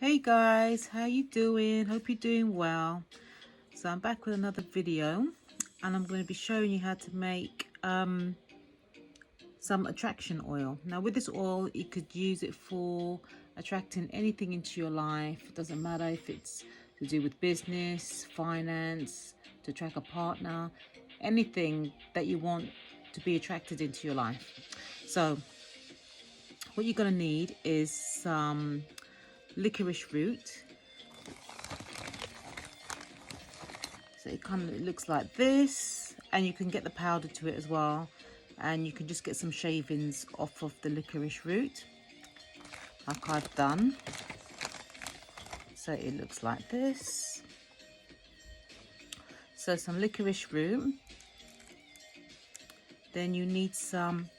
Hey guys, how you doing? Hope you're doing well. So I'm back with another video and I'm going to be showing you how to make some attraction oil. Now with this oil, you could use it for attracting anything into your life. It doesn't matter if it's to do with business, finance, to attract a partner, anything that you want to be attracted into your life. So what you're going to need is some licorice root. So it looks like this, and you can get the powder to it as well, and you can just get some shavings off of the licorice root like I've done. So it looks like this. So some licorice root, then you need some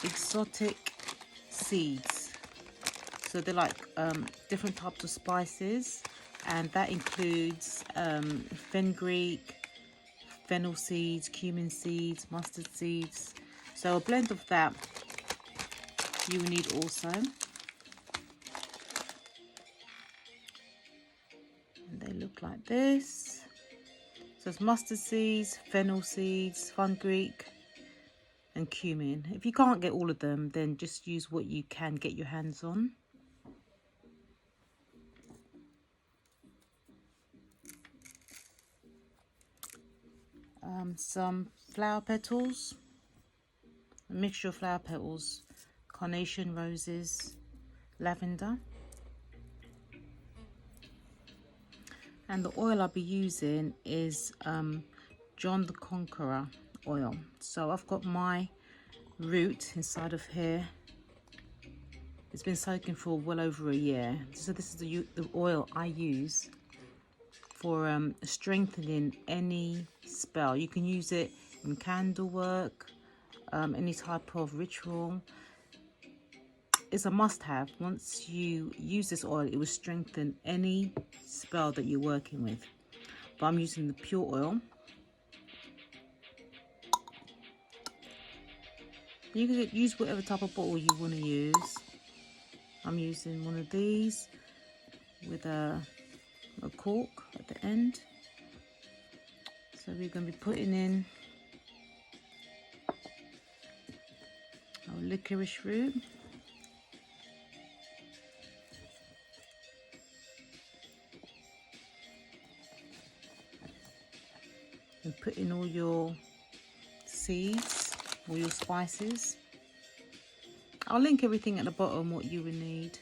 exotic seeds. So they're like different types of spices, and that includes fengreek, fennel seeds, cumin seeds, mustard seeds. So a blend of that you will need also. And they look like this. So it's mustard seeds, fennel seeds, fengreek and cumin. If you can't get all of them, then just use what you can get your hands on. Some flower petals, a mixture of flower petals, carnation, roses, lavender. And the oil I'll be using is John the Conqueror Oil. So I've got my root inside of here. It's been soaking for well over a year. So this is the oil I use for strengthening any spell. You can use it in candle work, any type of ritual. It's a must-have. Once you use this oil, it will strengthen any spell that you're working with. But I'm using the pure oil. You can use whatever type of bottle you want to use. I'm using one of these with a cork at the end. So we're going to be putting in our licorice root. And put in all your seeds, all your spices. I'll link everything at the bottom what you will need.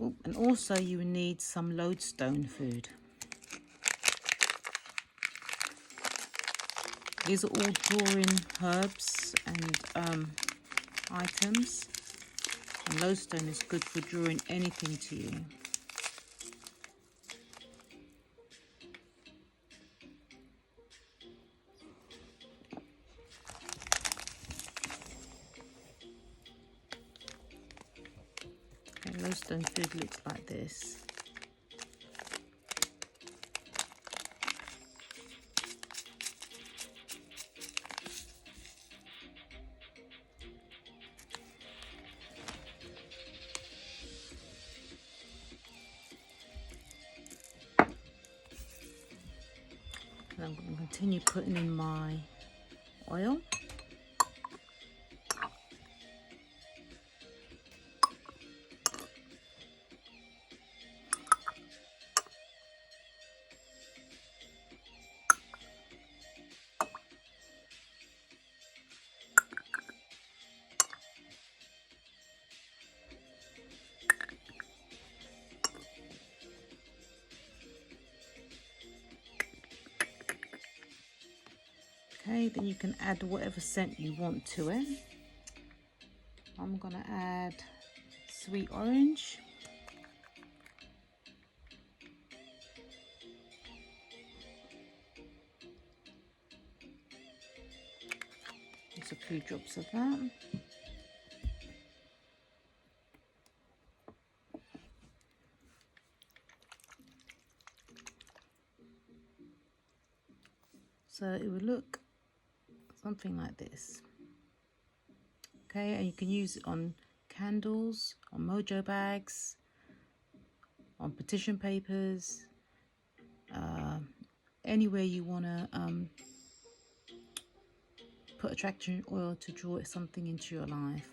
Oh, and also you will need some Lodestone food. These are all drawing herbs and items. And Lodestone is good for drawing anything to you. Okay, Lodestone food looks like this. And I'm going to continue putting in my oil. Okay, then you can add whatever scent you want to it. I'm going to add sweet orange. Just a few drops of that. So it would look something like this. Okay, and you can use it on candles, on mojo bags, on petition papers, anywhere you want to put attraction oil to draw something into your life.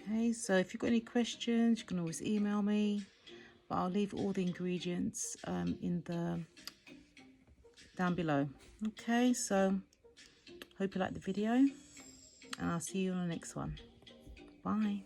Okay, so if you've got any questions, you can always email me, but I'll leave all the ingredients down below. Okay, so hope you liked the video, and I'll see you on the next one. Bye.